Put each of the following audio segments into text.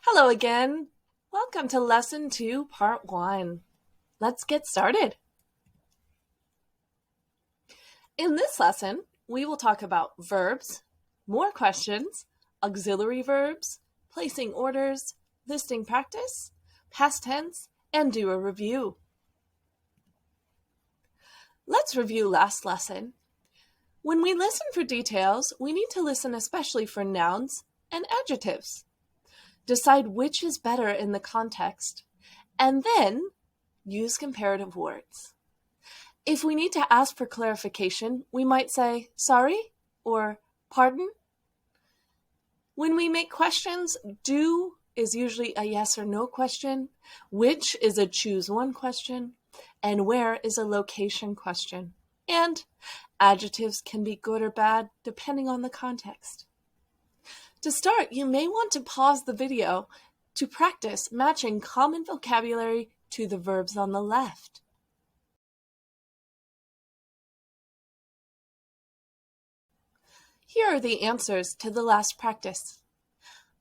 Hello again. Welcome to Lesson 2, Part 1. Let's get started. In this lesson, we will talk about verbs, more questions, auxiliary verbs, placing orders, listing practice, past tense, and do a review. Let's review last lesson. When we listen for details, we need to listen especially for nouns and adjectives. Decide which is better in the context, and then use comparative words. If we need to ask for clarification, we might say, sorry, or pardon. When we make questions, do is usually a yes or no question, which is a choose one question, and where is a location question. And adjectives can be good or bad depending on the context. To start, you may want to pause the video to practice matching common vocabulary to the verbs on the left. Here are the answers to the last practice.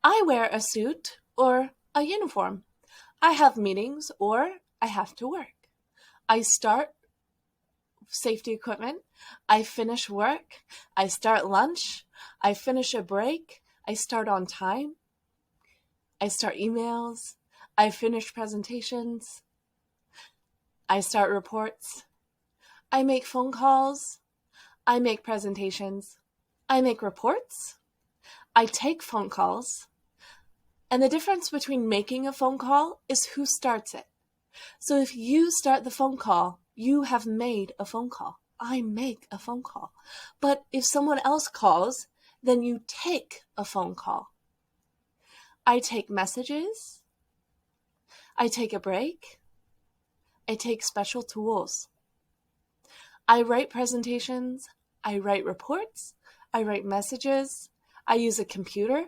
I wear a suit or a uniform. I have meetings or I have to work. I start safety equipment. I finish work. I start lunch. I finish a break. I start on time. I start emails. I finish presentations. I start reports. I make phone calls. I make presentations. I make reports. I take phone calls. And the difference between making a phone call is who starts it. So if you start the phone call, you have made a phone call. I make a phone call. But if someone else calls, then you take a phone call. I take messages. I take a break. I take special tools. I write presentations. I write reports. I write messages. I use a computer.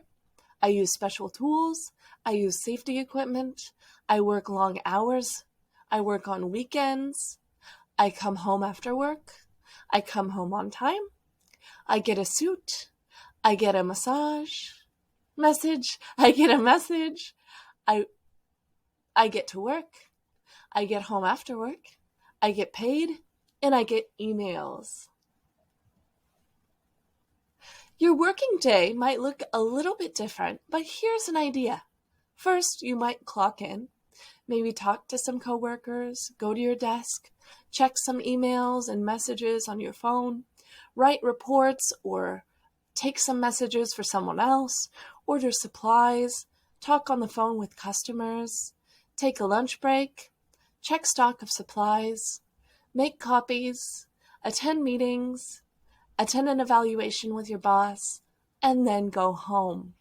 I use special tools. I use safety equipment. I work long hours. I work on weekends. I come home after work. I come home on time. I get a suit. I get a massage. I get a message. I get to work. I get home after work. I get paid. And I get emails. Your working day might look a little bit different, but here's an idea. First, you might clock in, maybe talk to some coworkers, go to your desk, check some emails and messages on your phone, write reports or take some messages for someone else, order supplies, talk on the phone with customers, take a lunch break, check stock of supplies, make copies, attend meetings, attend an evaluation with your boss, and then go home.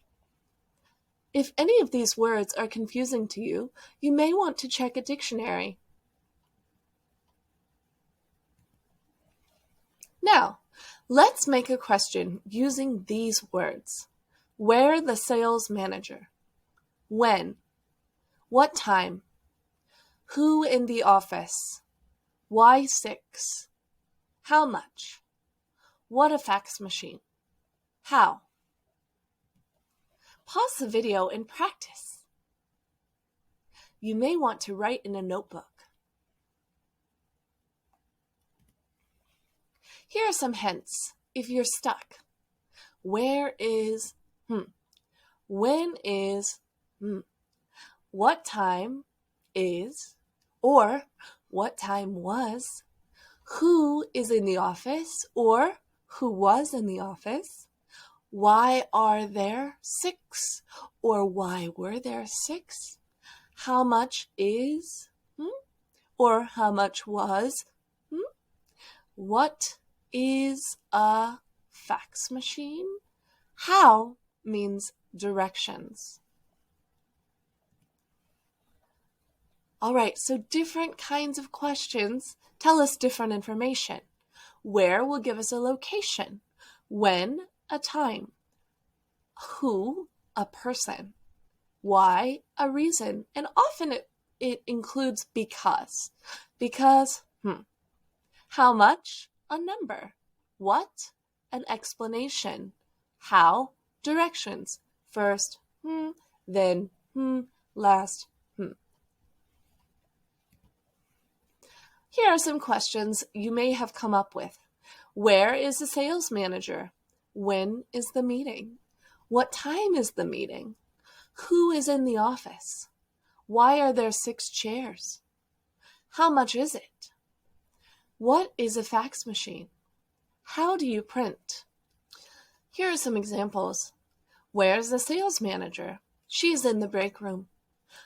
If any of these words are confusing to you, you may want to check a dictionary. Now, let's make a question using these words. Where the sales manager? When? What time? Who in the office? Why 6? How much? What a fax machine? How? Pause the video and practice. You may want to write in a notebook. Here are some hints if you're stuck. Where is When is What time is or what time was? Who is in the office or who was in the office? Why are there 6 or why were there 6? How much is or how much was? What is a fax machine? How means directions. All right, so different kinds of questions tell us different information. Where will give us a location. When, a time. Who, a person. Why, a reason. And often it includes because. Because, How much, a number. What, an explanation. How, directions. First, then last. Here are some questions you may have come up with. Where is the sales manager? When is the meeting? What time is the meeting? Who is in the office? Why are there 6 chairs? How much is it? What is a fax machine? How do you print? Here are some examples. Where's the sales manager? She's in the break room.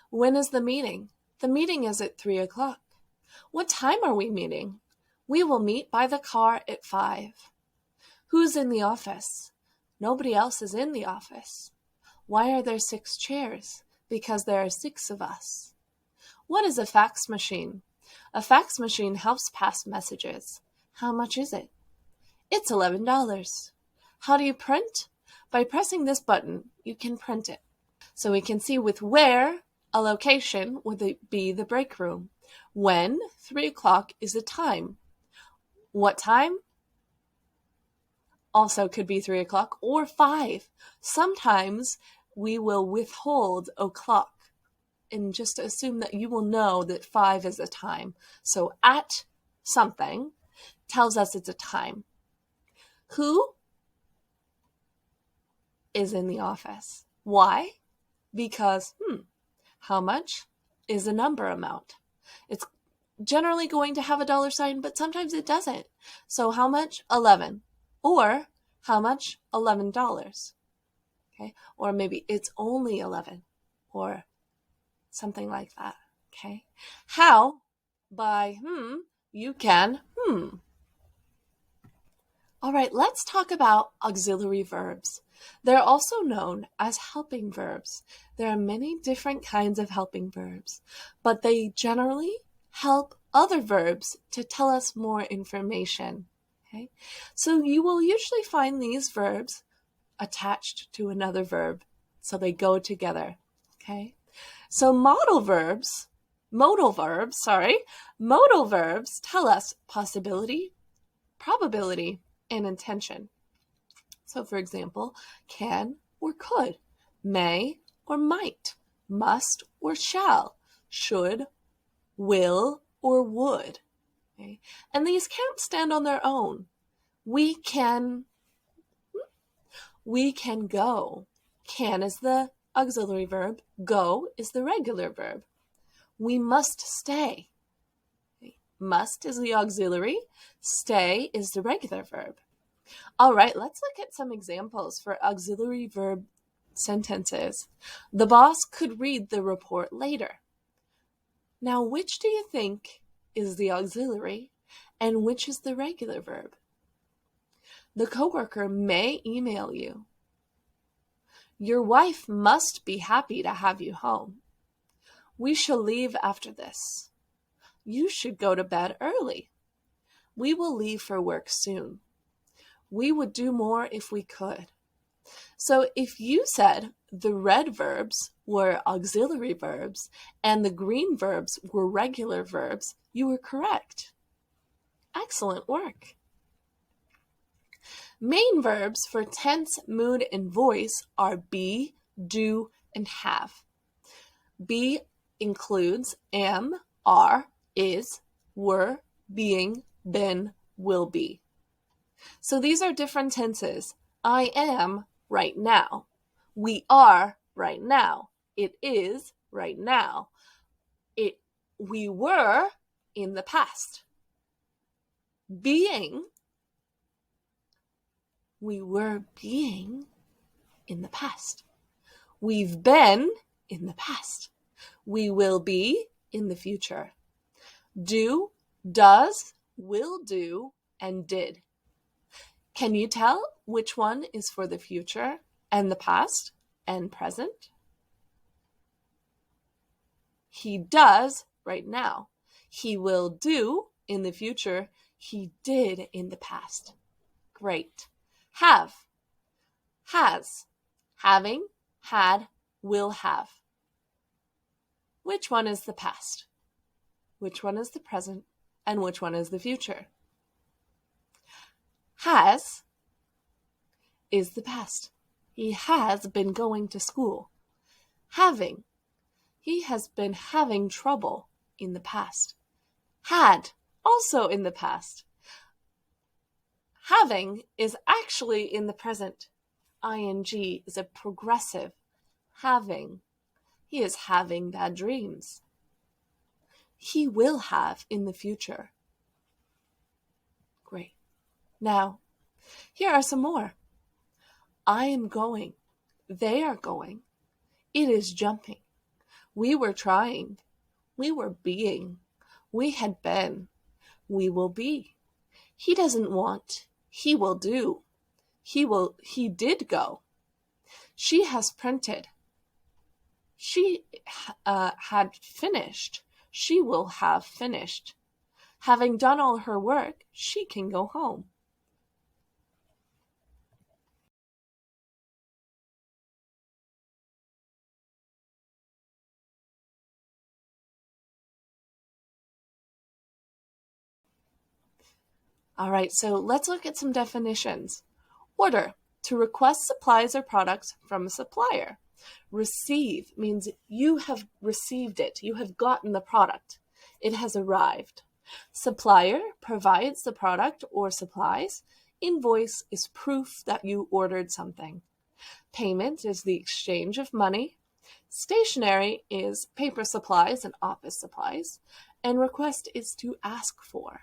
When is the meeting? The meeting is at 3 o'clock. What time are we meeting? We will meet by the car at 5. Who's in the office? Nobody else is in the office. Why are there 6 chairs? Because there are 6 of us. What is a fax machine? A fax machine helps pass messages. How much is it? It's $11. How do you print? By pressing this button, you can print it. So we can see with where, a location would be the break room. When, 3 o'clock is a time. What time? Also could be 3 o'clock or 5. Sometimes we will withhold o'clock and just assume that you will know that 5 is a time. So at something tells us it's a time. Who is in the office? Why? Because, how much is a number amount? It's generally going to have a dollar sign, but sometimes it doesn't. So how much? 11. Or how much? $11. Okay? Or maybe it's only 11 or something like that. Okay? How? By you can All right, let's talk about auxiliary verbs. They're also known as helping verbs. There are many different kinds of helping verbs, but they generally help other verbs to tell us more information. Okay? So you will usually find these verbs attached to another verb, so they go together. Okay? So modal verbs tell us possibility, probability, and intention. So for example, can or could, may or might, must or shall, should, will or would. Okay? And these can't stand on their own. We can go. Can is the auxiliary verb. Go is the regular verb. We must stay. Must is the auxiliary. Stay is the regular verb. All right, let's look at some examples for auxiliary verb sentences. The boss could read the report later. Now, which do you think is the auxiliary and which is the regular verb? The coworker may email you. Your wife must be happy to have you home. We shall leave after this. You should go to bed early. We will leave for work soon. We would do more if we could. So if you said the red verbs were auxiliary verbs and the green verbs were regular verbs, you were correct. Excellent work. Main verbs for tense, mood, and voice are be, do, and have. Be includes am, are, is, were, being, been, will be. So these are different tenses. I am right now. We are right now. It is right now. We were in the past. Being, we were being in the past. We've been in the past. We will be in the future. Do, does, will do, and did. Can you tell which one is for the future and the past and present? He does right now. He will do in the future. He did in the past. Great. Have, has, having, had, will have. Which one is the past? Which one is the present? And which one is the future? Has is the past. He has been going to school. Having He has been having trouble in the past. Had, also in the past. Having is actually in the present. ing is a progressive. Having. He is having bad dreams. He will have in the future. Great. Now, here are some more. I am going. They are going. It is jumping. We were trying. We were being. We had been. We will be. He doesn't want. He will do. He did go. She has printed. She had finished. She will have finished. Having done all her work, she can go home. All right, so let's look at some definitions. Order, to request supplies or products from a supplier. Receive means you have received it. You have gotten the product. It has arrived. Supplier provides the product or supplies. Invoice is proof that you ordered something. Payment is the exchange of money. Stationery is paper supplies and office supplies. And request is to ask for.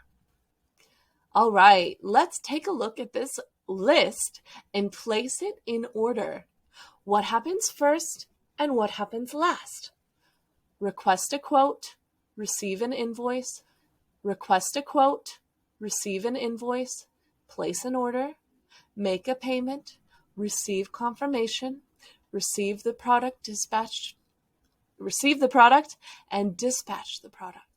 All right, let's take a look at this list and place it in order. What happens first and what happens last? Request a quote, receive an invoice. Request a quote, receive an invoice, place an order, make a payment, receive confirmation, receive the product and dispatch the product.